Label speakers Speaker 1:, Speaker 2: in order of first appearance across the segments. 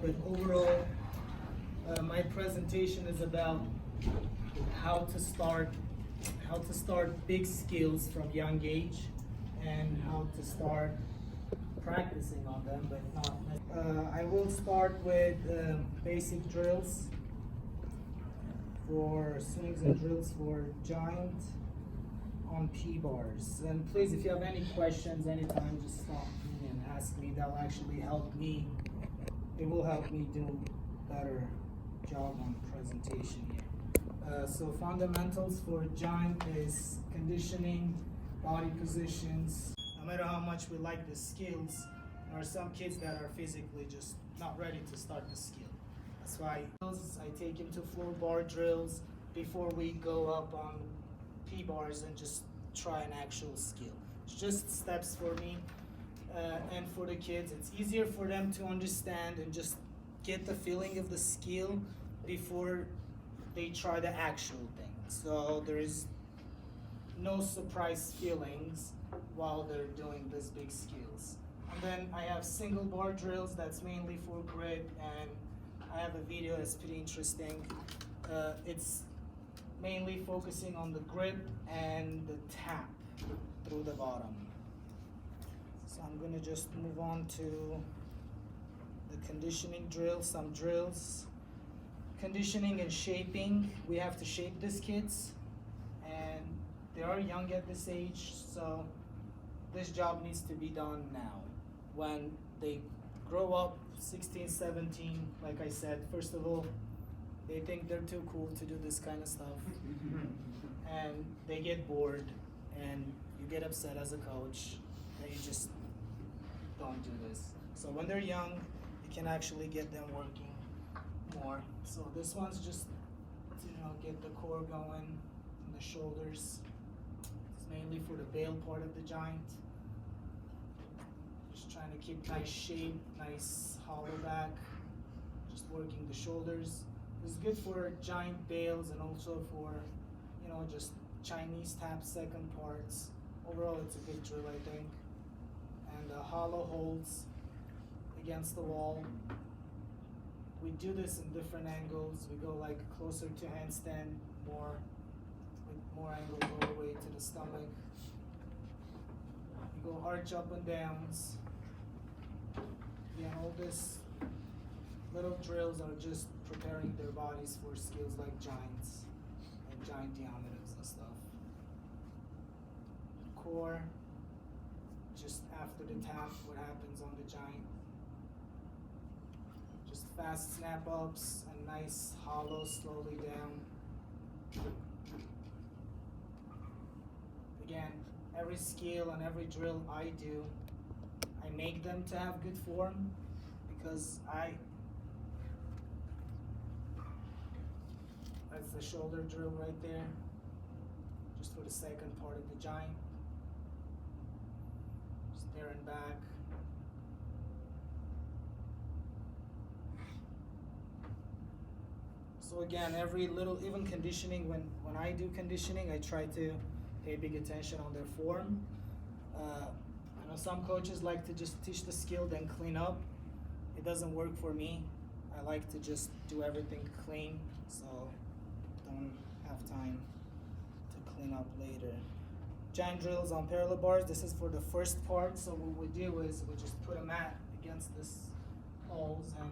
Speaker 1: But overall, my presentation is about how to start big skills from young age and how to start practicing on them, but not. I will start with basic drills for swings and drills for giant on P bars. And please, if you have any questions anytime, just stop me and ask me. That'll actually help me. It will help me do better job on presentation here. So fundamentals for giant is conditioning, body positions. No matter how much we like the skills, there are some kids that are physically just not ready to start the skill. That's why I take them to floor bar drills before we go up on P bars and just try an actual skill. It's just steps for me. And for the kids, it's easier for them to understand and just get the feeling of the skill before they try the actual thing. So there is no surprise feelings while they're doing these big skills. And then I have single bar drills that's mainly for grip, and I have a video that's pretty interesting. It's mainly focusing on the grip and the tap through the bottom. So I'm gonna just move on to the conditioning drill, some drills. Conditioning and shaping, we have to shape these kids, and they are young at this age, so this job needs to be done now. When they grow up, 16, 17, like I said, first of all, they think they're too cool to do this kind of stuff, and they get bored, and you get upset as a coach, and you just don't do this. So when they're young, you can actually get them working more. So this one's just to get the core going and the shoulders. It's mainly for the bail part of the giant. Just trying to keep nice shape, nice hollow back. Just working the shoulders. It's good for giant bails and also for just Chinese tap second parts. Overall, it's a good drill, I think. And the hollow holds against the wall. We do this in different angles. We go like closer to handstand, with more angles all the way to the stomach. We go arch up and downs. Again, all these little drills are just preparing their bodies for skills like giants and giant diameters and stuff. Core, just after the tap, what happens on the giant. Just fast snap ups and nice hollow slowly down. Again, every skill and every drill I do, I make them to have good form because that's the shoulder drill right there, just for the second part of the giant. Just there and back. So again, every little, even conditioning, when I do conditioning, I try to pay big attention on their form. I know some coaches like to just teach the skill, then clean up. It doesn't work for me. I like to just do everything clean, so don't have time to clean up later. Giant drills on parallel bars, this is for the first part. So what we do is we just put a mat against this poles and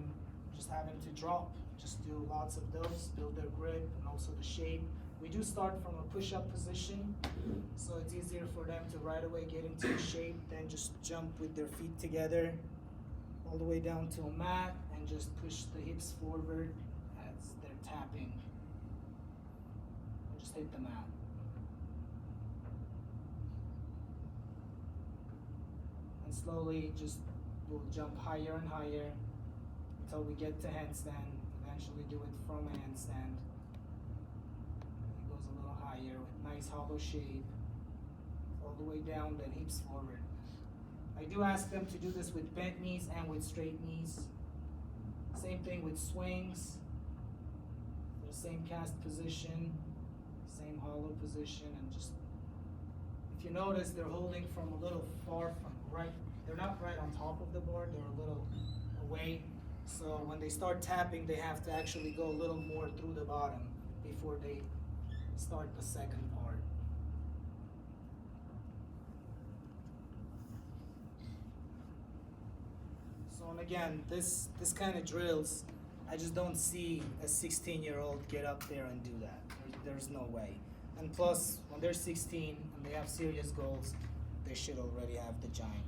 Speaker 1: just have them to drop. Just do lots of those, build their grip and also the shape. We do start from a push-up position, so it's easier for them to right away get into a shape, then just jump with their feet together all the way down to a mat and just push the hips forward as they're tapping. And just hit the mat. And slowly just we'll jump higher and higher until we get to handstand. Eventually do it from a handstand. It goes a little higher with nice hollow shape. All the way down, then hips forward. I do ask them to do this with bent knees and with straight knees. Same thing with swings. The same cast position, same hollow position, and just, if you notice, they're holding from a little far from right. They're not right on top of the board, they're a little away. So when they start tapping, they have to actually go a little more through the bottom before they start the second part. So and again, this kind of drills, I just don't see a 16-year-old get up there and do that. There's no way. And plus, when they're 16 and they have serious goals, they should already have the giant.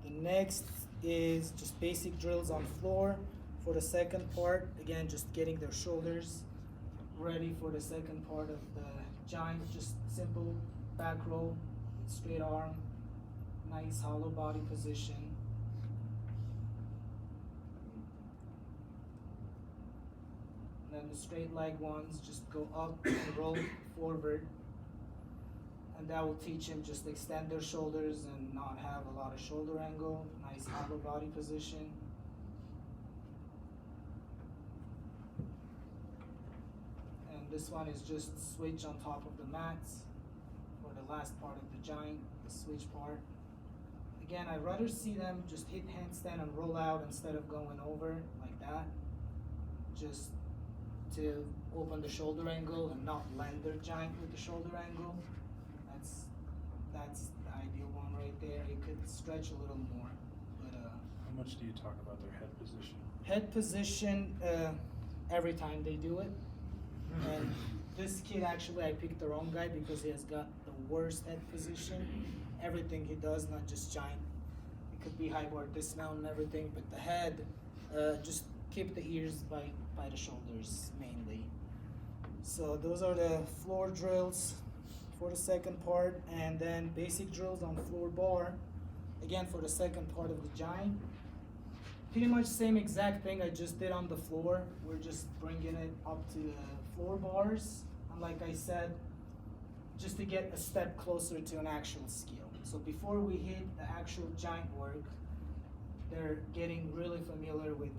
Speaker 1: The next is just basic drills on floor. For the second part, again, just getting their shoulders ready for the second part of the giant. Just simple back roll, straight arm, nice hollow body position. And then the straight leg ones, just go up and roll forward. And that will teach him just extend their shoulders and not have a lot of shoulder angle. Nice hollow body position. And this one is just switch on top of the mats for the last part of the giant, the switch part. Again, I'd rather see them just hit handstand and roll out instead of going over like that. Just to open the shoulder angle and not land their giant with the shoulder angle. That's the ideal one right there. It could stretch a little more, but
Speaker 2: how much do you talk about their head position?
Speaker 1: Head position, every time they do it. And this kid, actually, I picked the wrong guy because he has got the worst head position. Everything he does, not just giant. It could be high bar dismount and everything, but the head, just keep the ears by the shoulders mainly. So those are the floor drills for the second part, and then basic drills on floor bar. Again, for the second part of the giant. Pretty much same exact thing I just did on the floor. We're just bringing it up to the floor bars. And like I said, just to get a step closer to an actual skill. So before we hit the actual giant work, they're getting really familiar with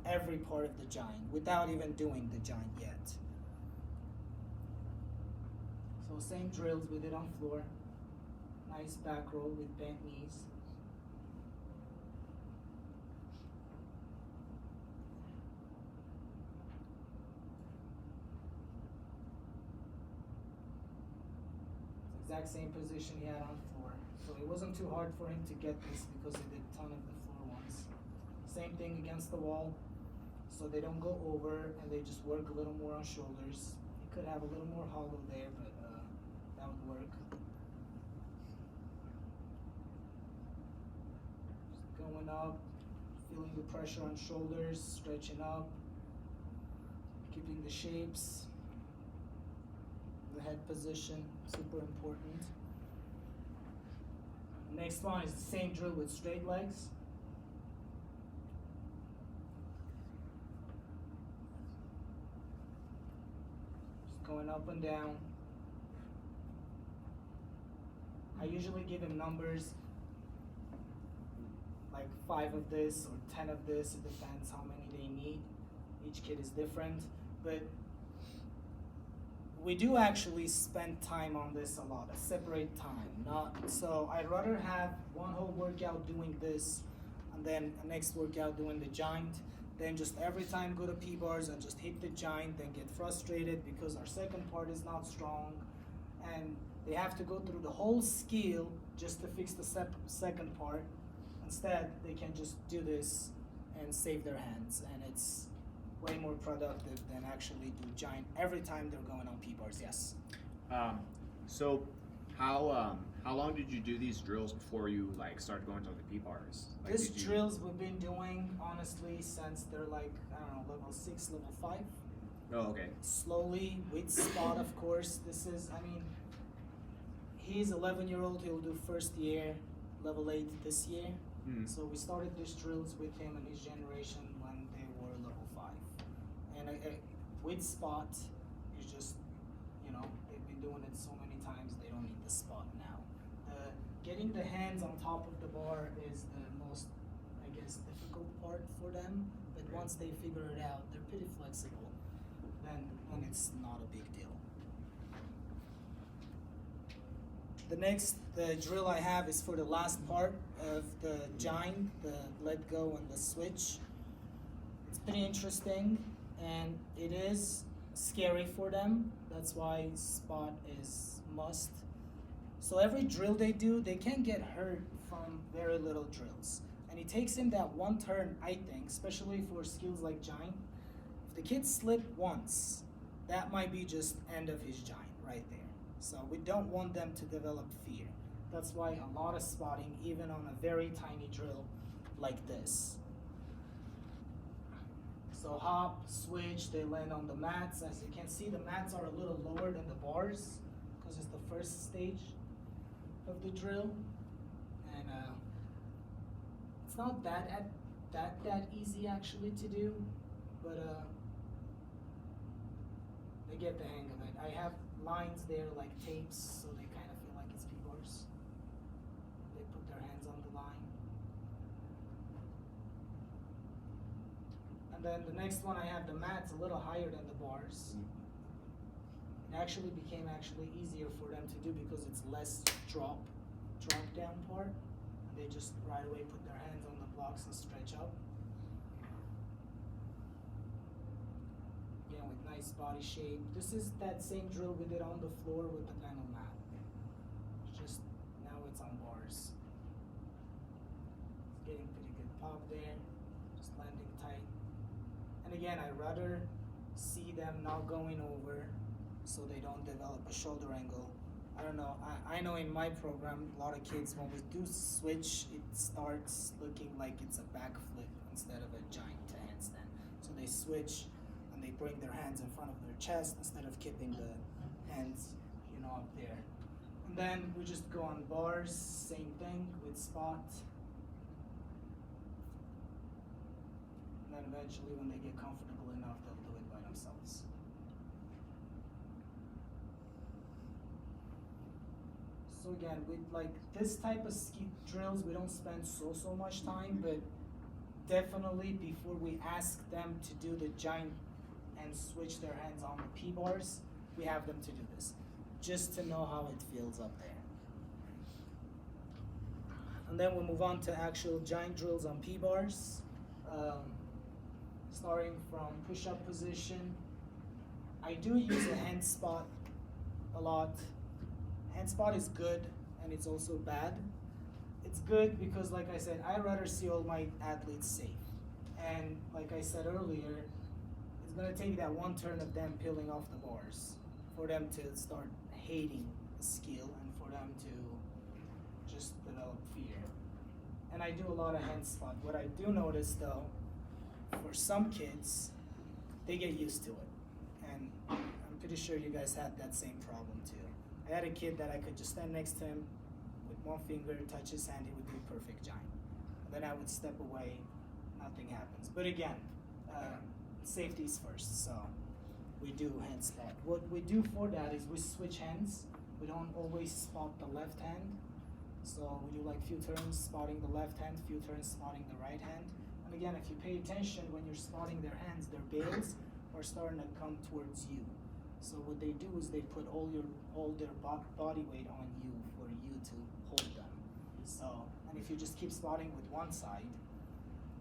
Speaker 1: every part of the giant without even doing the giant yet. So same drills we did on floor. Nice back roll with bent knees. Exact same position he had on floor. So it wasn't too hard for him to get this because he did a ton of the floor ones. Same thing against the wall. So they don't go over and they just work a little more on shoulders. You could have a little more hollow there, but that would work. Just going up, feeling the pressure on shoulders, stretching up, keeping the shapes. The head position, super important. Next one is the same drill with straight legs. Just going up and down. I usually give him numbers, like 5 of this or 10 of this. It depends how many they need. Each kid is different, but we do actually spend time on this a lot, a separate time. So I'd rather have one whole workout doing this and then a next workout doing the giant, than just every time go to P-bars and just hit the giant, then get frustrated because our second part is not strong. And they have to go through the whole skill just to fix the second part. Instead, they can just do this and save their hands, and it's way more productive than actually do giant every time they're going on P-bars. Yes.
Speaker 3: So how long did you do these drills before you started going to the P-bars?
Speaker 1: These drills we've been doing honestly since they're like, I don't know, level 6, level 5.
Speaker 3: Oh, okay.
Speaker 1: Slowly with spot, of course. This is, I mean, he's 11-year-old. He'll do first year, level 8 this year. So we started these drills with him and his generation when they were level 5. And with spot, it's just, you know, they've been doing it so many times, they don't need the spot now. Getting the hands on top of the bar is the most, I guess, difficult part for them. But once they figure it out, they're pretty flexible. Then it's not a big deal. The next drill I have is for the last part of the giant, the let go and the switch. It's pretty interesting, and it is scary for them. That's why spot is must. So every drill they do, they can get hurt from very little drills. And it takes him that one turn, I think, especially for skills like giant. If the kid slipped once, that might be just end of his giant right there. So we don't want them to develop fear. That's why a lot of spotting, even on a very tiny drill like this. So hop, switch, they land on the mats. As you can see, the mats are a little lower than the bars because it's the first stage of the drill. And it's not that easy actually to do, but they get the hang of it. I have lines there like tapes, so they kind of feel like it's P-bars. They put their hands on the line. And then the next one I have the mats a little higher than the bars. It actually became easier for them to do because it's less drop down part. And they just right away put their hands on the blocks and stretch up. Again, with nice body shape. This is that same drill we did on the floor with the panel mat. Just now it's on bars. It's getting pretty good pop there. Just landing tight. And again, I'd rather see them not going over so they don't develop a shoulder angle. I don't know, I know in my program, a lot of kids, when we do switch, it starts looking like it's a backflip instead of a giant to handstand. So they switch and they bring their hands in front of their chest instead of keeping the hands, up there. And then we just go on bars, same thing with spot. And then eventually when they get comfortable enough, they'll do it by themselves. So again, with like this type of ski drills, we don't spend so much time, but definitely before we ask them to do the giant and switch their hands on the P-bars, we have them to do this, just to know how it feels up there. And then we'll move on to actual giant drills on P-bars. Starting from push-up position. I do use a hand spot a lot. Hand spot is good and it's also bad. It's good because, like I said, I'd rather see all my athletes safe. And like I said earlier, it's gonna take that one turn of them peeling off the bars for them to start hating the skill and for them to just develop fear. And I do a lot of hand spot. What I do notice though, for some kids, they get used to it. And I'm pretty sure you guys had that same problem too. I had a kid that I could just stand next to him with one finger, touch his hand, he would do perfect giant. And then I would step away, nothing happens. But again, safety is first, so we do hand spot. What we do for that is we switch hands. We don't always spot the left hand. So we do like few turns spotting the left hand, few turns spotting the right hand. And again, if you pay attention when you're spotting their hands, their bails are starting to come towards you. So what they do is they put all their body weight on you for you to hold them. So, and if you just keep spotting with one side,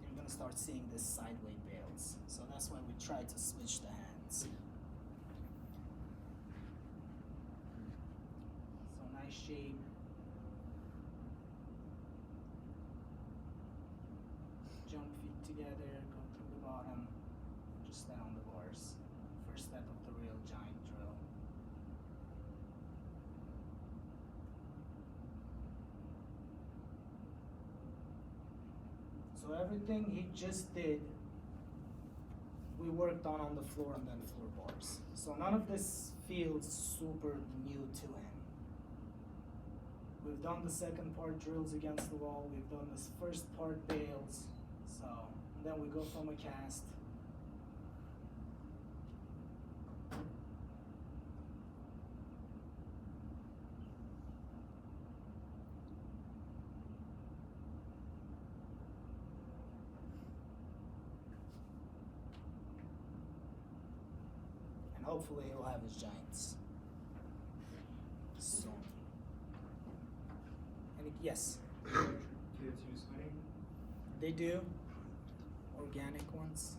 Speaker 1: you're gonna start seeing this sideway bails. So that's why we try to switch the hands. So nice shape. Jump feet together, go through the bottom, just stand on the bars. First step of the real giant drill. So everything he just did, we worked on the floor and then floor bars. So none of this feels super new to him. We've done the second part drills against the wall, we've done this first part bails. So, and then we go from a cast. And hopefully he'll have his giants. So, Yes,
Speaker 4: Kids use honey?
Speaker 1: they do. Organic ones.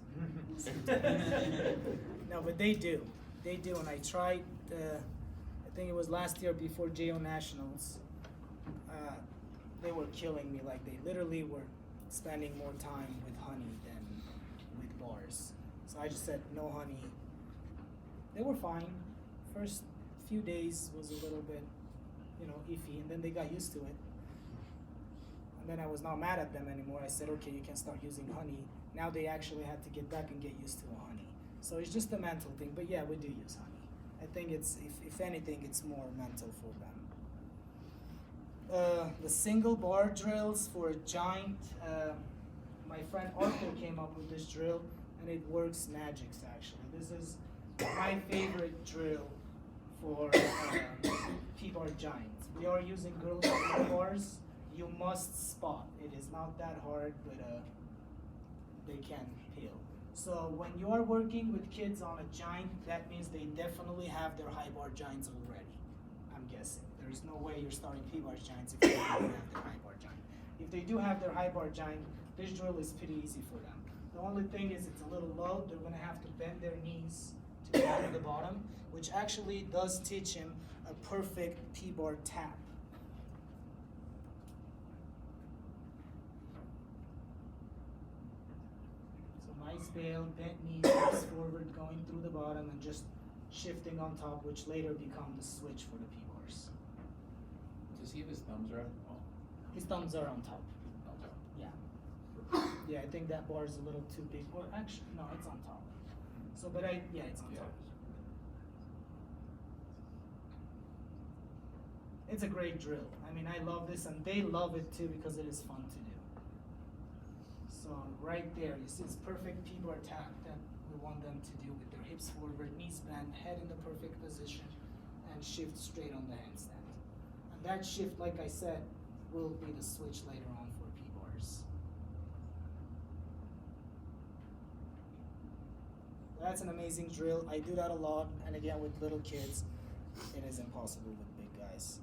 Speaker 1: No, but they do. They do, and I tried. I think it was last year before JO Nationals. They were killing me. Like they literally were spending more time with honey than with bars. So I just said no honey. They were fine. First few days was a little bit, iffy, and then they got used to it. And then I was not mad at them anymore. I said, okay, you can start using honey. Now they actually had to get back and get used to honey. So it's just a mental thing. But yeah, we do use honey. I think it's, if anything, it's more mental for them. The single bar drills for a giant, my friend Arthur came up with this drill, and it works magics actually. This is my favorite drill for P-bar giants. We are using girls bars. You must spot. It is not that hard, but they can peel. So when you are working with kids on a giant, that means they definitely have their high bar giants already, I'm guessing. There is no way you're starting P-bar giants if they don't have their high bar giant. If they do have their high bar giant, this drill is pretty easy for them. The only thing is it's a little low. They're gonna have to bend their knees to get to the bottom, which actually does teach him a perfect P-bar tap. Nice bail, bent knees, hips forward, going through the bottom, and just shifting on top, which later become the switch for the P-bars.
Speaker 4: Does he have his thumbs around? Oh.
Speaker 1: His thumbs are on top.
Speaker 4: Okay.
Speaker 1: Yeah. Yeah, I think that bar is a little too big. Or actually, no, it's on top. So, but it's on top. It's a great drill. I mean, I love this, and they love it too because it is fun to do. So right there, you see it's perfect P-bar tap that we want them to do with their hips forward, knees bent, head in the perfect position, and shift straight on the handstand. And that shift, like I said, will be the switch later on for P-bars. That's an amazing drill. I do that a lot, and again with little kids, it is impossible with big guys.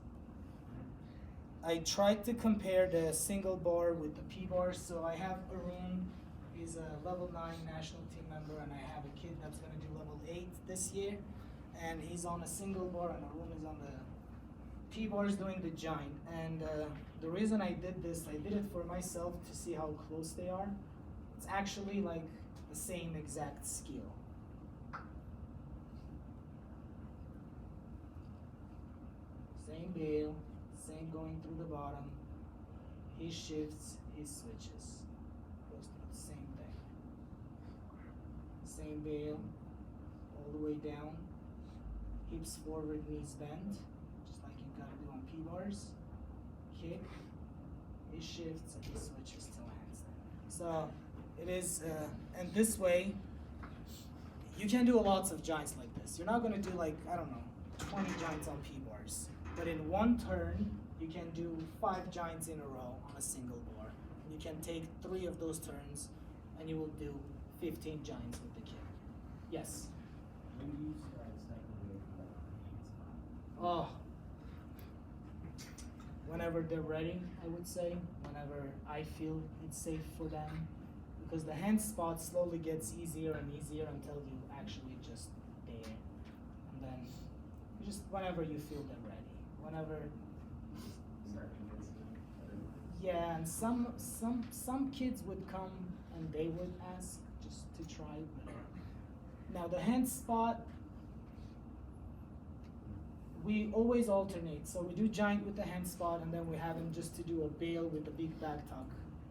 Speaker 1: I tried to compare the single bar with the P-bar, so I have Arun, he's a level 9 national team member, and I have a kid that's gonna do level 8 this year, and he's on a single bar, and Arun is on the P-bars doing the giant. And the reason I did this, I did it for myself to see how close they are. It's actually like the same exact skill. Same bail. Same going through the bottom. He shifts, he switches. Goes through the same thing. Same bail, all the way down. Hips forward, knees bent, just like you gotta do on P-bars. Kick, he shifts, and he switches to handstand. So it is, and this way, you can do lots of giants like this. You're not gonna do like, I don't know, 20 giants on P-bars. But in one turn, you can do 5 giants in a row on a single bar. You can take 3 of those turns, and you will do 15 giants with the kid. Yes?
Speaker 5: When do you start stepping away from that?
Speaker 1: Oh. Whenever they're ready, I would say. Whenever I feel it's safe for them. Because the hand spot slowly gets easier and easier until you actually just there. And then, just whenever you feel they're ready. Whenever,
Speaker 5: Start convincing them.
Speaker 1: yeah, and some kids would come and they would ask just to try. But now the hand spot, we always alternate. So we do giant with the hand spot, and then we have them just to do a bail with a big back tuck,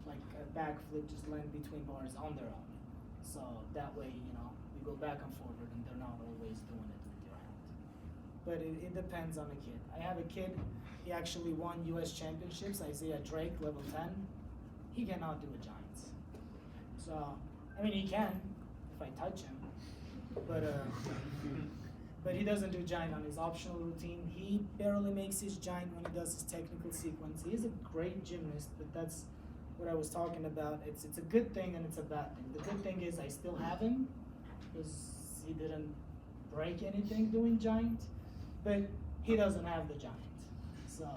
Speaker 1: like a back flip, just land between bars on their own. So that way, we go back and forward, and they're not always doing it with your hand. But it depends on the kid. I have a kid, he actually won US championships, Isaiah Drake, level 10. He cannot do a giant. So, I mean, he can, if I touch him. But he doesn't do giant on his optional routine. He barely makes his giant when he does his technical sequence. He is a great gymnast, but that's what I was talking about. It's a good thing and it's a bad thing. The good thing is I still have him, because he didn't break anything doing giant. But he doesn't have the giant. So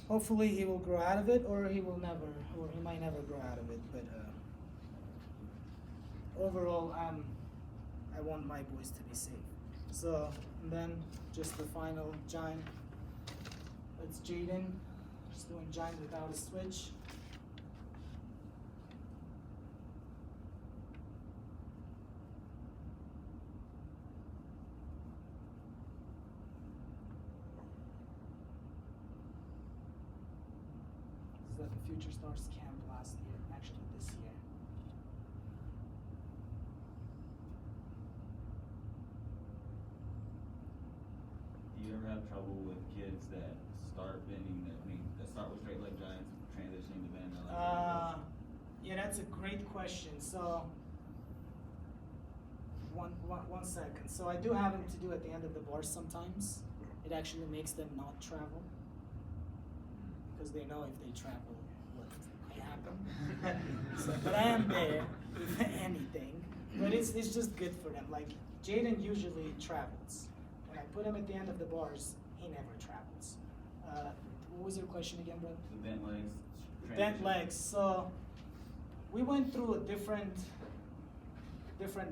Speaker 1: hopefully he will grow out of it, or he might never grow out of it. But overall, I want my boys to be safe. So, and then just the final giant. It's Jaden, just doing giant without a switch. This is at the Future Stars camp last year, actually this year.
Speaker 6: Do you ever have trouble with kids that start that start with straight leg giants, transitioning to bend legs?
Speaker 1: Yeah, that's a great question. So, one second. So I do have them to do at the end of the bar sometimes. It actually makes them not travel because they know if they travel, what may happen. So, but I am there if anything. But it's just good for them. Like Jaden usually travels. When I put him at the end of the bars, he never travels. What was your question again, bro?
Speaker 6: The bent legs.
Speaker 1: Bent legs. So we went through a different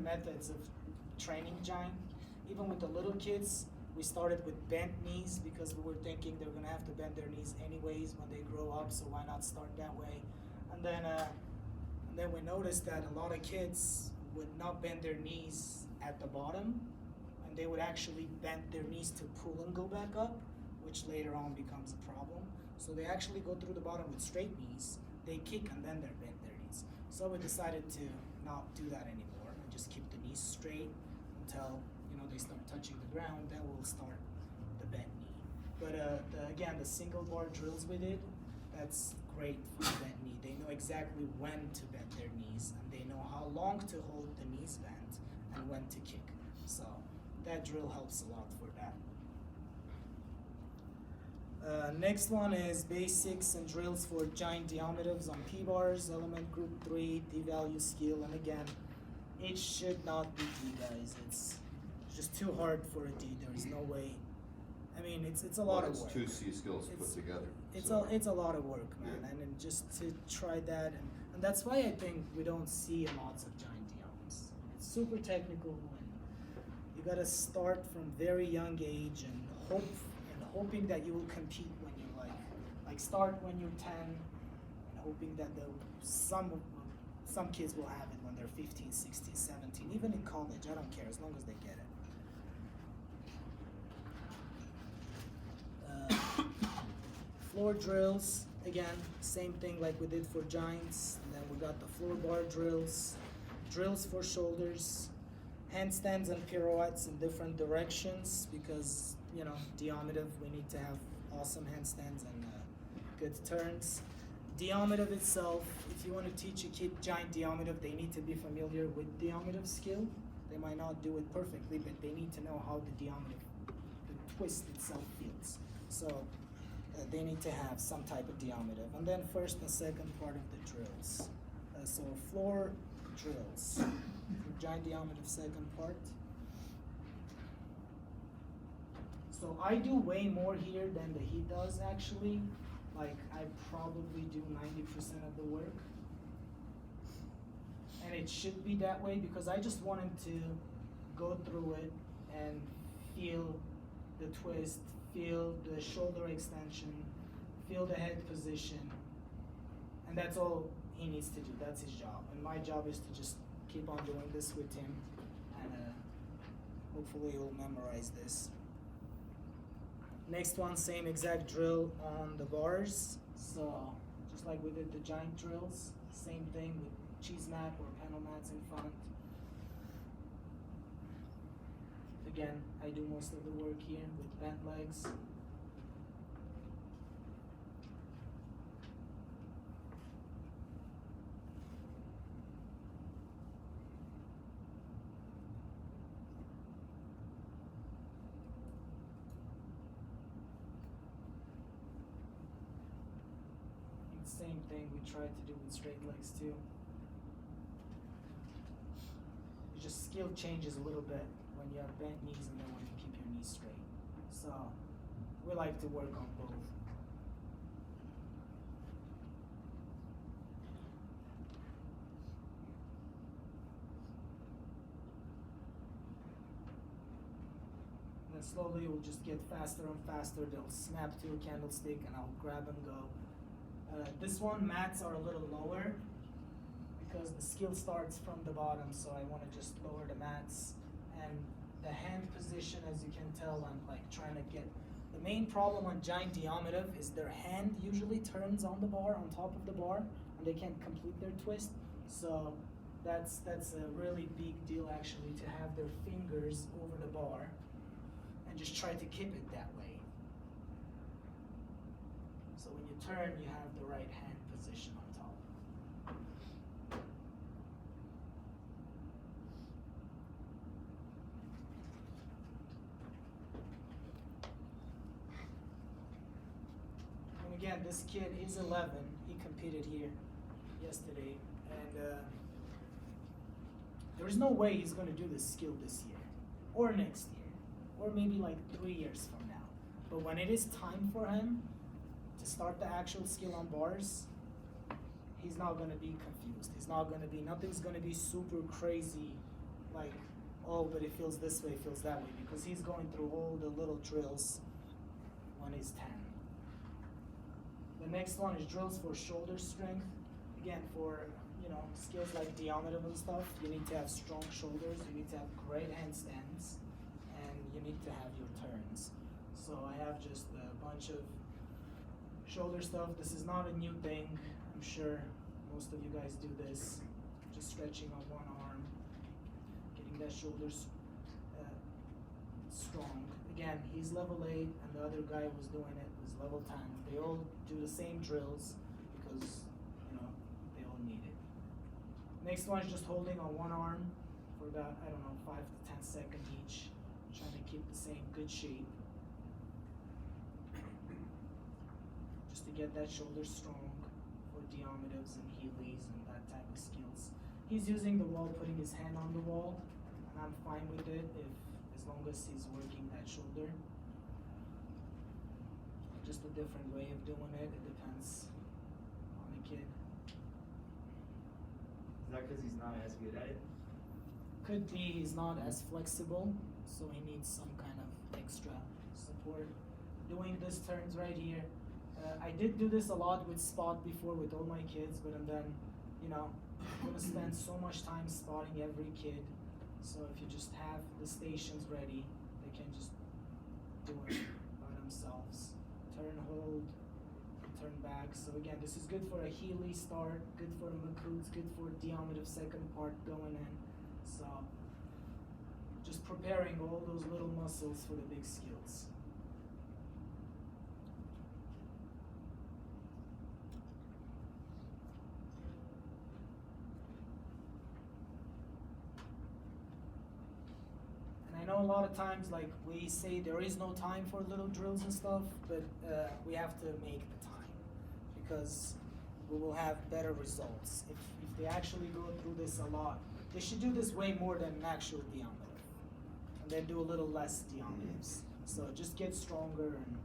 Speaker 1: methods of training giant. Even with the little kids, we started with bent knees because we were thinking they're gonna have to bend their knees anyways when they grow up. So why not start that way? And then we noticed that a lot of kids would not bend their knees at the bottom, and they would actually bend their knees to pull and go back up, which later on becomes a problem. So they actually go through the bottom with straight knees, they kick, and then they're bend their knees. So we decided to not do that anymore and just keep the knees straight until they start touching the ground. Then we'll start the bent knee. But again, the single bar drills we did, that's great for the bent knee. They know exactly when to bend their knees, and they know how long to hold the knees bent and when to kick. So that drill helps a lot for that. Next one is basics and drills for giant diameters on P-bars, element group 3, D-value skill, and again, it should not be D, guys. It's just too hard for a D. There is no way. I mean, it's a lot of work.
Speaker 7: It's two C skills put together.
Speaker 1: It's
Speaker 7: so.
Speaker 1: it's a lot of work, man,
Speaker 7: Yeah.
Speaker 1: and then just to try that, and that's why I think we don't see lots of giant diams. It's super technical, and you gotta start from very young age and hoping that you will compete when you're like start when you're 10, and hoping that some kids will have it when they're 15, 16, 17, even in college. I don't care as long as they get it. Floor drills, again, same thing like we did for giants. And then we got the floor bar drills for shoulders, handstands and pirouettes in different directions because, diameter, we need to have awesome handstands and good turns. Diameter itself, if you want to teach a kid giant diameter, they need to be familiar with diameter skill. They might not do it perfectly, but they need to know how the twist itself feels. So they need to have some type of diameter. And then first and second part of the drills. So floor drills. Giant diameter second part. So I do way more here than he does actually. Like I probably do 90% of the work. And it should be that way because I just want him to go through it and feel the twist, feel the shoulder extension, feel the head position. And that's all he needs to do. That's his job. And my job is to just keep on doing this with him. And hopefully he'll memorize this. Next one, same exact drill on the bars. So just like we did the giant drills, same thing with cheese mat or panel mats in front. Again, I do most of the work here with bent legs. Same thing we tried to do with straight legs too. It's just skill changes a little bit when you have bent knees and then when you keep your knees straight. So we like to work on both. slowly it will just get faster and faster. They'll snap to a candlestick and I'll grab and go. This one, mats are a little lower because the skill starts from the bottom, so I want to just lower the mats. And the hand position, as you can tell, I'm like trying to get. The main problem on giant Diams is their hand usually turns on the bar, on top of the bar, and they can't complete their twist. So that's a really big deal actually, to have their fingers over the bar and just try to keep it that way. So when you turn, you have the right hand position on top. And again, this kid is 11. He competed here yesterday, and there's no way he's going to do this skill this year, or next year, or maybe like 3 years from now. But when it is time for him to start the actual skill on bars, he's not going to be confused. He's not going to be, nothing's going to be super crazy, like, oh, but it feels this way, it feels that way, because he's going through all the little drills when he's 10. The next one is drills for shoulder strength. Again, for skills like Diams and stuff, you need to have strong shoulders, you need to have great handstands, and you need to have your turns. So I have just a bunch of shoulder stuff. This is not a new thing. I'm sure most of you guys do this. Just stretching on one arm, getting that shoulders strong. Again, he's level 8, and the other guy who was doing it was level 10. They all do the same drills because they all need it. Next one is just holding on one arm for about, 5 to 10 seconds each, trying to keep the same good shape. Just to get that shoulder strong for Diams and Heelys and that type of skills. He's using the wall, putting his hand on the wall, and I'm fine with it as long as he's working that shoulder. Just a different way of doing it. It depends on the kid.
Speaker 5: Is that because he's not as good at it?
Speaker 1: Could be he's not as flexible, so he needs some kind of extra support. Doing this turns right here. I did do this a lot with spot before with all my kids, but then, I'm gonna spend so much time spotting every kid. So if you just have the stations ready, they can just do it by themselves. Turn, hold, turn back. So again, this is good for a Heely start, good for a Makuts, good for Diams second part going in. So just preparing all those little muscles for the big skills. I know a lot of times, like, we say there is no time for little drills and stuff, but we have to make the time because we will have better results. If they actually go through this a lot, they should do this way more than an actual Diams, and then do a little less Diams. So just get stronger and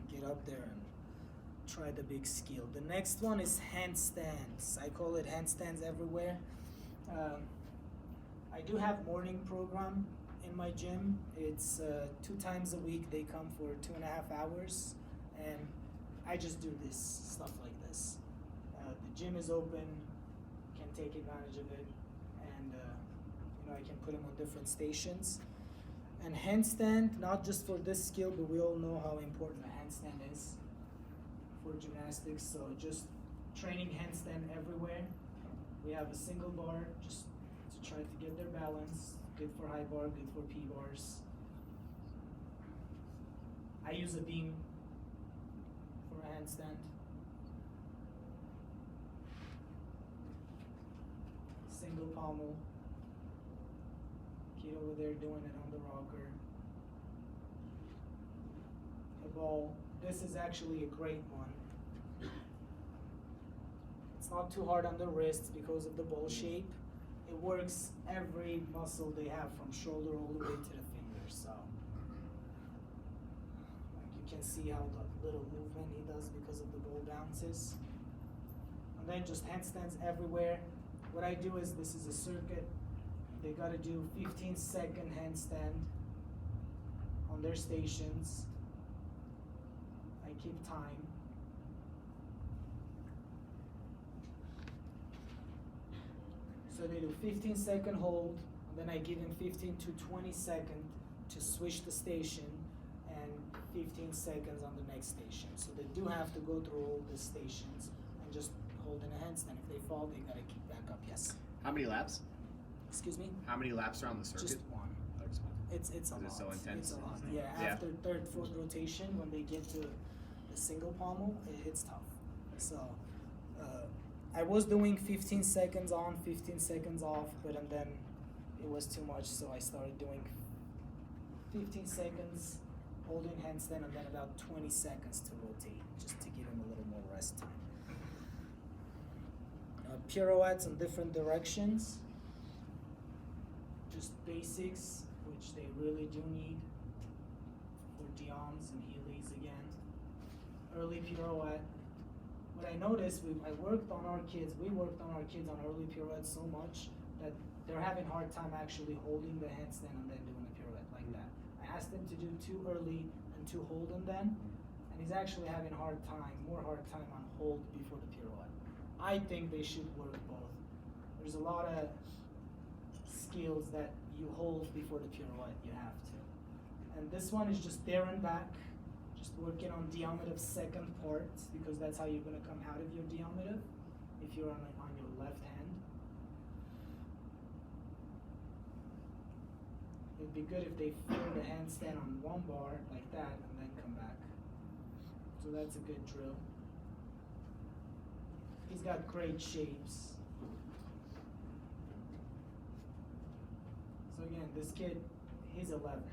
Speaker 1: get up there and try the big skill. The next one is handstands. I call it handstands everywhere. I do have morning program in my gym. It's 2 times a week. They come for 2.5 hours, and I just do this stuff like this. The gym is open, can take advantage of it, and I can put them on different stations. And handstand, not just for this skill, but we all know how important a handstand is for gymnastics. So just training handstand everywhere. We have a single bar just to try to get their balance. Good for high bar, good for P bars. I use a beam for a handstand. Single pommel. Kid over there doing it on the rocker. The ball. This is actually a great one. It's not too hard on the wrists because of the ball shape. It works every muscle they have from shoulder all the way to the fingers. So, like, you can see how the little movement he does because of the ball bounces. And then just handstands everywhere. What I do is, this is a circuit. They gotta do 15-second handstand on their stations. I keep time. So they do 15-second hold, and then I give them 15 to 20 seconds to switch the station, and 15 seconds on the next station. So they do have to go through all the stations and just hold in a handstand. If they fall, they gotta keep back up. Yes.
Speaker 3: How many laps?
Speaker 1: Excuse me?
Speaker 3: How many laps around the circuit?
Speaker 1: Just one.
Speaker 3: Oh, just one.
Speaker 1: It's a
Speaker 3: Is
Speaker 1: lot.
Speaker 3: it so intense?
Speaker 1: It's a lot. Yeah,
Speaker 3: Yeah.
Speaker 1: after third, fourth rotation, when they get to the single pommel, it's tough. So, I was doing 15 seconds on, 15 seconds off, but and then it was too much, so I started doing 15 seconds holding handstand, and then about 20 seconds to rotate, just to give them a little more rest time. Pirouettes in different directions. Just basics, which they really do need for Diams and Heelys again. Early pirouette. What I noticed, we worked on our kids on early pirouettes so much that they're having hard time actually holding the handstand and then doing a pirouette like that. I asked him to do too early and to hold and then, and he's actually having more hard time on hold before the pirouette. I think they should work both. There's a lot of skills that you hold before the pirouette, you have to. And this one is just there and back, just working on diameter second part, because that's how you're gonna come out of your diameter if you're on your left hand. It'd be good if they feel the handstand on one bar like that and then come back. So that's a good drill. He's got great shapes. So again, this kid, he's 11.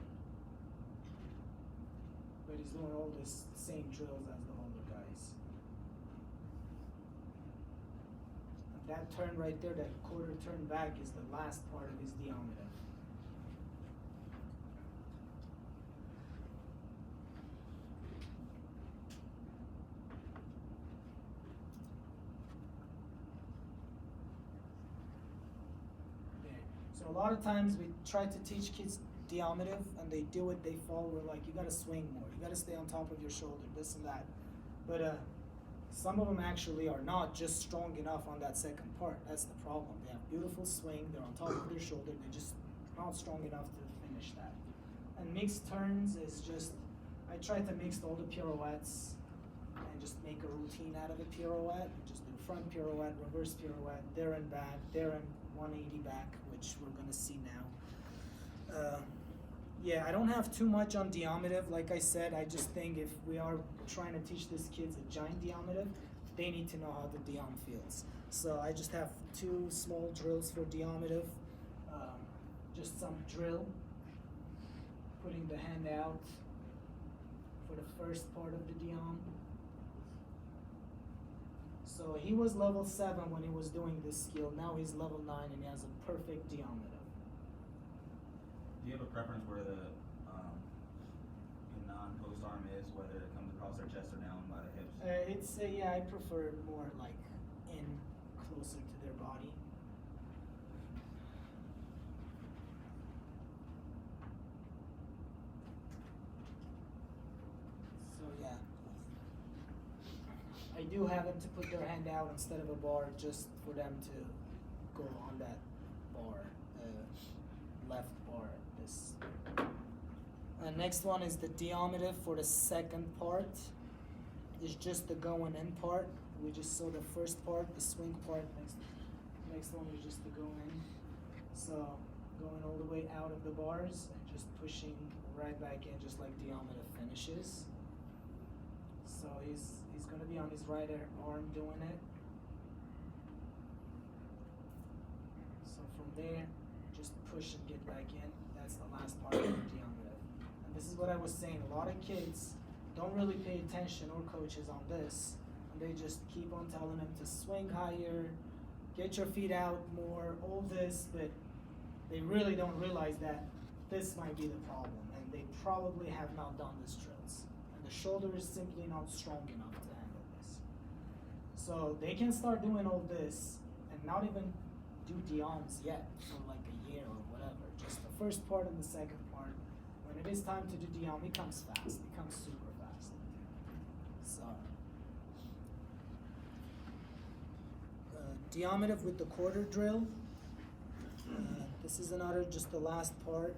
Speaker 1: But he's doing all the same drills as the older guys. And that turn right there, that quarter turn back, is the last part of his diameter. So a lot of times we try to teach kids diameter and they do it, they fall, we're like, you gotta swing more, you gotta stay on top of your shoulder, this and that. But some of them actually are not just strong enough on that second part. That's the problem. They have beautiful swing, they're on top of their shoulder, they're just not strong enough to finish that. And mixed turns is just, I try to mix all the pirouettes and just make a routine out of a pirouette. Just do front pirouette, reverse pirouette, there and back, there and 180 back, which we're gonna see now. Yeah, I don't have too much on diameter. Like I said, I just think if we are trying to teach these kids a giant diameter, they need to know how the diam feels. So I just have 2 small drills for diameter. Just some drill, putting the hand out for the first part of the diam. So he was level 7 when he was doing this skill. Now he's level 9 and he has a perfect diameter.
Speaker 6: Do you have a preference where the non-post arm is, whether it comes across their chest or down by the hips?
Speaker 1: Yeah, I prefer more like in closer to their body. So yeah, I do have them to put their hand out instead of a bar, just for them to go on that bar, left bar. This. Next one is the diameter for the second part. It's just the going in part. We just saw the first part, the swing part. Next one is just the go in. So going all the way out of the bars and just pushing right back in, just like diameter finishes. So he's gonna be on his right arm doing it. So from there, just push and get back in. That's the last part of the diameter. And this is what I was saying. A lot of kids don't really pay attention, or coaches, on this. And they just keep on telling them to swing higher, get your feet out more, all this, but they really don't realize that this might be the problem. And they probably have not done these drills. And the shoulder is simply not strong enough to handle this. So they can start doing all this and not even do Diams yet for like a year or whatever. Just the first part and the second part. when it is time to do Diam, he comes fast. He comes super fast. So, Diameter with the quarter drill. This is another, just the last part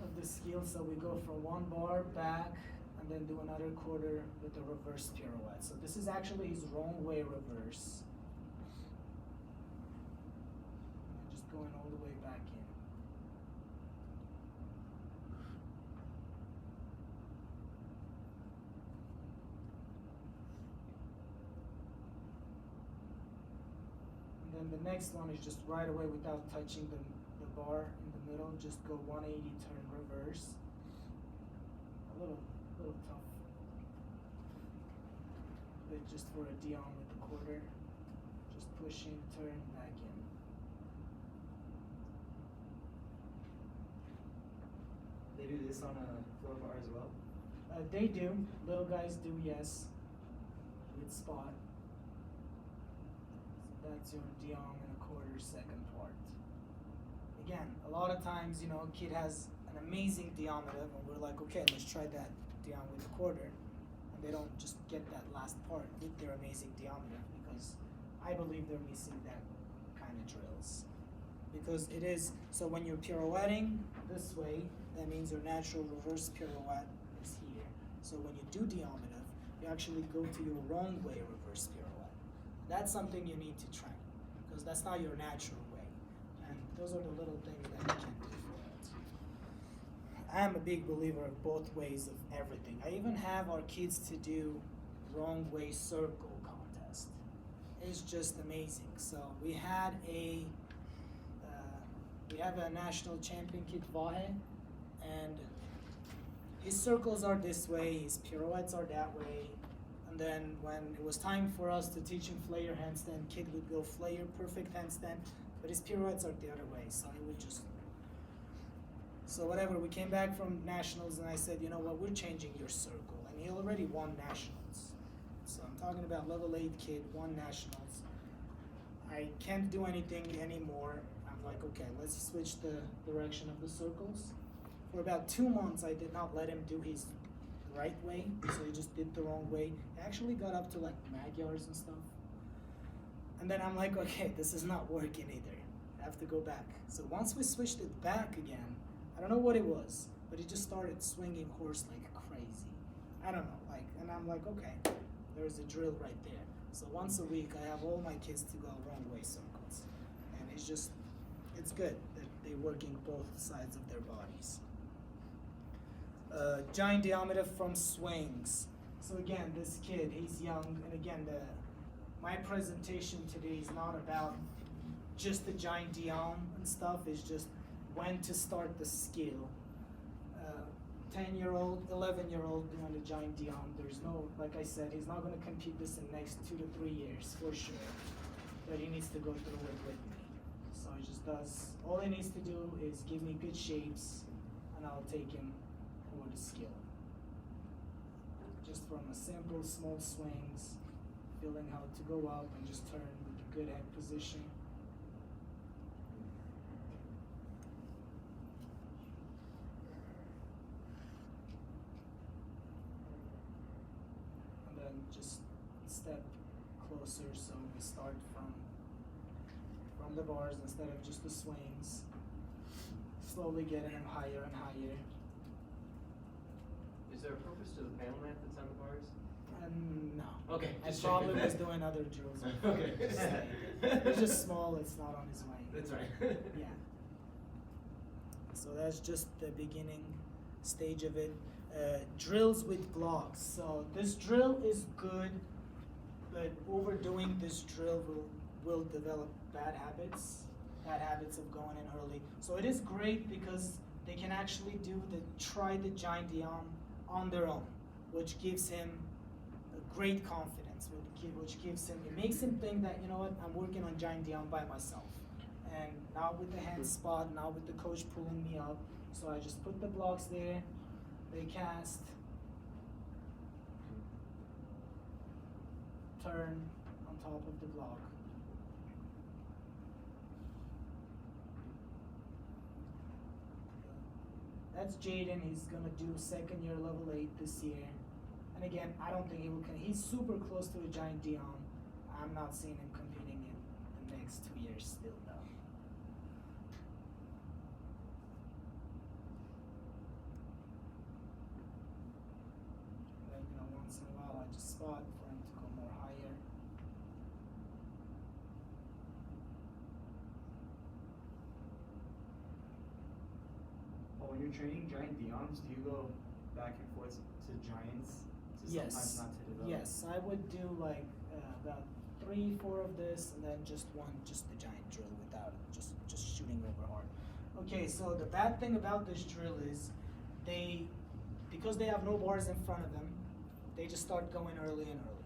Speaker 1: of the skill. So we go from one bar back and then do another quarter with the reverse pirouette. So this is actually his wrong way reverse. Just going all the way back in. And then the next one is just right away without touching the bar in the middle, just go 180 turn reverse. A little tough. But just for a Diam with the quarter, just push in, turn, back in.
Speaker 5: They do this on a 4 bar as well?
Speaker 1: They do. Little guys do, yes. With spot. So that's your Diam and a quarter second part. Again, a lot of times, you know, a kid has an amazing diameter, and we're like, okay, let's try that Diam with a quarter. And they don't just get that last part with their amazing diameter, because I believe they're missing that kind of drills. Because it is, so when you're pirouetting this way, that means your natural reverse pirouette is here. So when you do diameter, you actually go to your wrong way reverse pirouette. That's something you need to train, because that's not your natural way. And those are the little things that you can do for it. I am a big believer of both ways of everything. I even have our kids to do wrong way circle contest. It's just amazing. So we had a national champion kid, Vahe, and his circles are this way, his pirouettes are that way. And then when it was time for us to teach him flair handstand, kid would go flair, perfect handstand, but his pirouettes are the other way, so he would just. So whatever, we came back from nationals and I said, you know what, we're changing your circle. And he already won nationals. So I'm talking about level 8 kid, won nationals. I can't do anything anymore. I'm like, okay, let's switch the direction of the circles. For about 2 months, I did not let him do his right way, so he just did the wrong way. He actually got up to like Magyars and stuff. And then I'm like, okay, this is not working either. I have to go back. So once we switched it back again, I don't know what it was, but he just started swinging horse like crazy. I don't know, like, and I'm like, okay, there's a drill right there. So once a week, I have all my kids to go wrong way circles. And it's just, it's good that they're working both sides of their bodies. Giant diameter from swings. So again, this kid, he's young, and again, my presentation today is not about just the giant Diam and stuff, it's just when to start the skill. 10-year-old, 11-year-old doing the giant Diam, there's no, like I said, he's not gonna compete this in the next 2 to 3 years, for sure. But he needs to go through it with me. So he just does, all he needs to do is give me good shapes, and I'll take him over the skill. Just from a simple, small swings, feeling how to go up and just turn with a good head position. And then just step closer, so we start from the bars instead of just the swings. Slowly getting them higher and higher.
Speaker 5: Is there a purpose to the panel mat that's on the bars?
Speaker 1: No.
Speaker 5: Okay.
Speaker 1: I
Speaker 5: just
Speaker 1: probably
Speaker 5: checking.
Speaker 1: was doing other drills.
Speaker 5: Okay.
Speaker 1: Just saying. It's just small, it's not on his way.
Speaker 5: That's right.
Speaker 1: Yeah. So that's just the beginning stage of it. Drills with blocks. So this drill is good, but overdoing this drill will develop bad habits of going in early. So it is great because they can actually try the giant Diam on their own, which gives him a great confidence, which gives him, it makes him think that, you know what, I'm working on giant Diam by myself. And not with the hand spot, not with the coach pulling me up. So I just put the blocks there, they cast, turn on top of the block. That's Jaden. He's gonna do second year level 8 this year. And again, I don't think he will. He's super close to a giant Dion. I'm not seeing him competing in the next 2 years still though. Then, once in a while I just spot for him to go more higher.
Speaker 5: Well, when you're training giant Diams, do you go back and forth to giants to
Speaker 1: Yes.
Speaker 5: sometimes not to develop?
Speaker 1: Yes, I would do like about 3-4 of this, and then just the giant drill without it, just shooting over hard. Okay, so the bad thing about this drill is because they have no bars in front of them, they just start going early and early.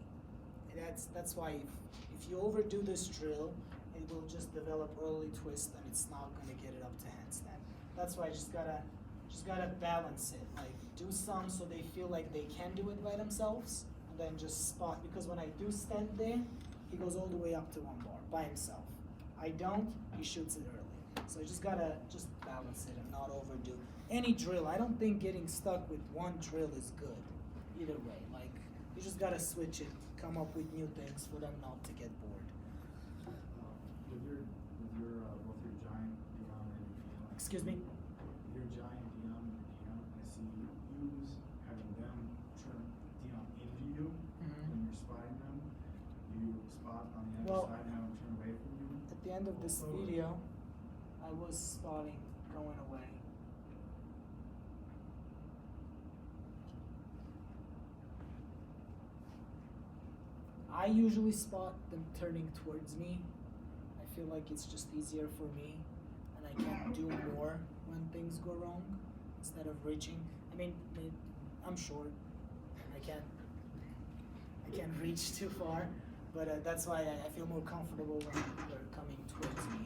Speaker 1: And that's why if you overdo this drill, it will just develop early twist, and it's not gonna get it up to handstand. That's why I just gotta balance it. Like do some so they feel like they can do it by themselves, and then just spot. Because when I do stand there, he goes all the way up to 1 bar by himself. I don't, he shoots it early. So I just gotta balance it and not overdo any drill. I don't think getting stuck with one drill is good either way. Like you just gotta switch it, come up with new things for them not to get bored.
Speaker 7: With your both your giant Dion and your Dion.
Speaker 1: Excuse me?
Speaker 7: Your giant Dion and your Dion, I see you having them turn Dion into you when you're spotting them. You spot on the other
Speaker 1: Well,
Speaker 7: side and have them turn away from you.
Speaker 1: At the end of this video, I was spotting going away. I usually spot them turning towards me. I feel like it's just easier for me, and I can do more when things go wrong instead of reaching. I mean, I'm short, and I can't reach too far, but that's why I feel more comfortable when they're coming towards me.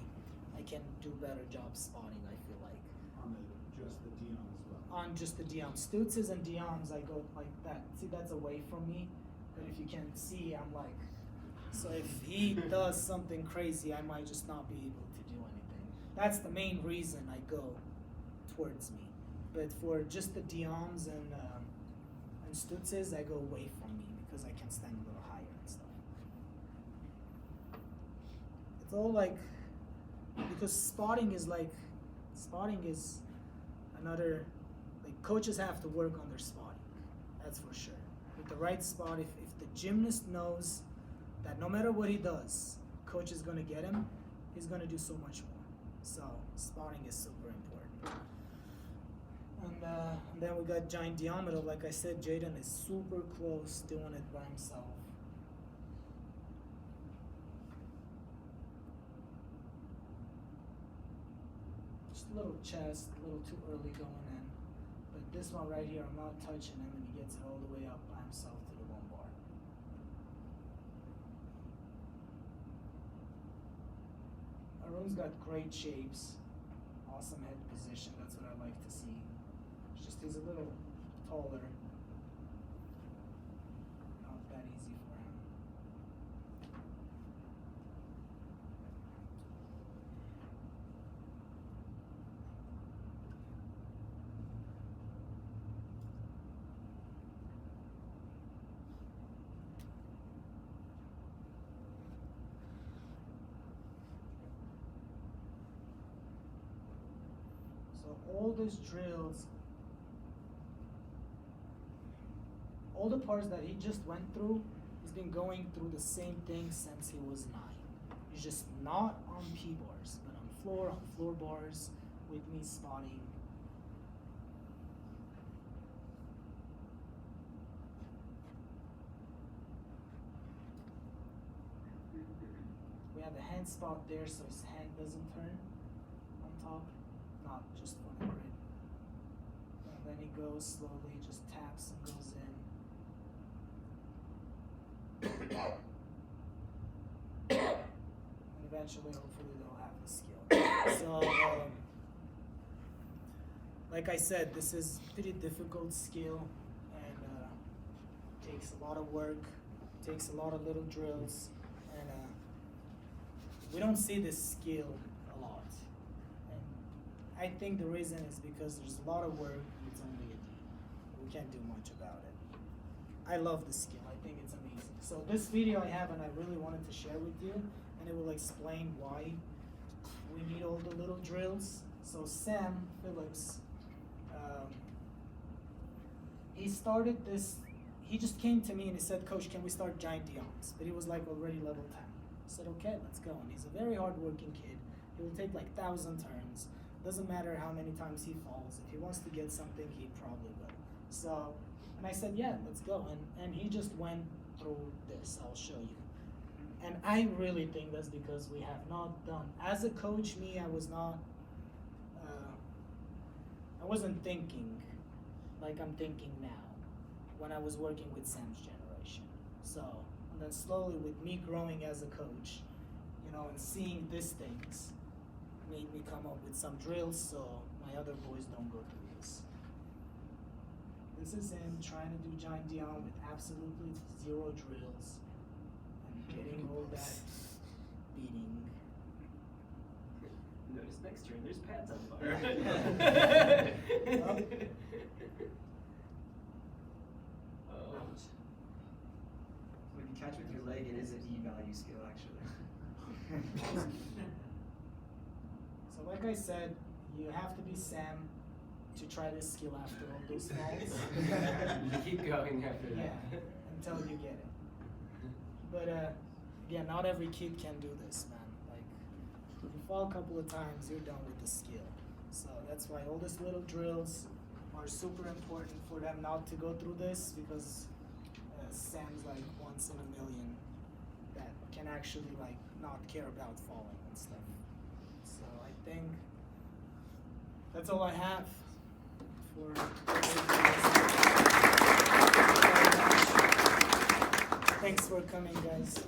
Speaker 1: I can do better job spotting, I feel like.
Speaker 7: On just the Dion as well.
Speaker 1: On just the Diams. Stutzes and Diams, I go like that. See, that's away from me. But if you can see, I'm like, so if he does something crazy, I might just not be able to do anything. That's the main reason I go towards me. But for just the Diams and Stutzes, I go away from me because I can stand a little higher and stuff. It's all like, because spotting is another, like coaches have to work on their spotting, that's for sure. With the right spot, if the gymnast knows that no matter what he does, coach is gonna get him, he's gonna do so much more. So spotting is super important. And then we got giant diameter. Like I said, Jaden is super close doing it by himself. Just a little chest, a little too early going in. But this one right here, I'm not touching him, and he gets it all the way up by himself to the 1 bar. Arun's got great shapes, awesome head position. That's what I like to see. It's just he's a little taller. Not that easy for him. So all these drills, all the parts that he just went through, he's been going through the same thing since he was 9. He's just not on P-bars, but on floor bars, with me spotting. We have the hand spot there so his hand doesn't turn on top, not just for the grid. And then he goes slowly, just taps and goes in. And eventually, hopefully, they'll have the skill. So, like I said, this is pretty difficult skill, and takes a lot of work, takes a lot of little drills, and we don't see this skill a lot. And I think the reason is because there's a lot of work. It's only a D. We can't do much about it. I love the skill. I think it's amazing. So this video I have and I really wanted to share with you, and it will explain why we need all the little drills. So Sam Phillips, he started this. He just came to me and he said, "Coach, can we start giant Diams?" But he was like already level 10. I said, "Okay, let's go." And he's a very hard-working kid. He will take like 1,000 turns. Doesn't matter how many times he falls. If he wants to get something, he probably will. So, and I said, "Yeah, let's go." And he just went through this. I'll show you. And I really think that's because we have not done. As a coach, I was not. I wasn't thinking like I'm thinking now when I was working with Sam's generation. So, and then slowly with me growing as a coach, and seeing these things made me come up with some drills so my other boys don't go through this. This is him trying to do giant Diam with absolutely 0 drills and getting all that beating.
Speaker 8: Notice next turn, there's pads on fire. Oh.
Speaker 5: When you catch with your leg, it is an E value skill actually.
Speaker 1: So like I said, you have to be Sam to try this skill after all those falls.
Speaker 8: Keep going after that.
Speaker 1: Yeah, until you get it. But again, not every kid can do this, man. Like, if you fall a couple of times, you're done with the skill. So that's why all these little drills are super important for them not to go through this, because Sam's like once in a million that can actually like not care about falling and stuff. So I think that's all I have for. Thanks for coming, guys.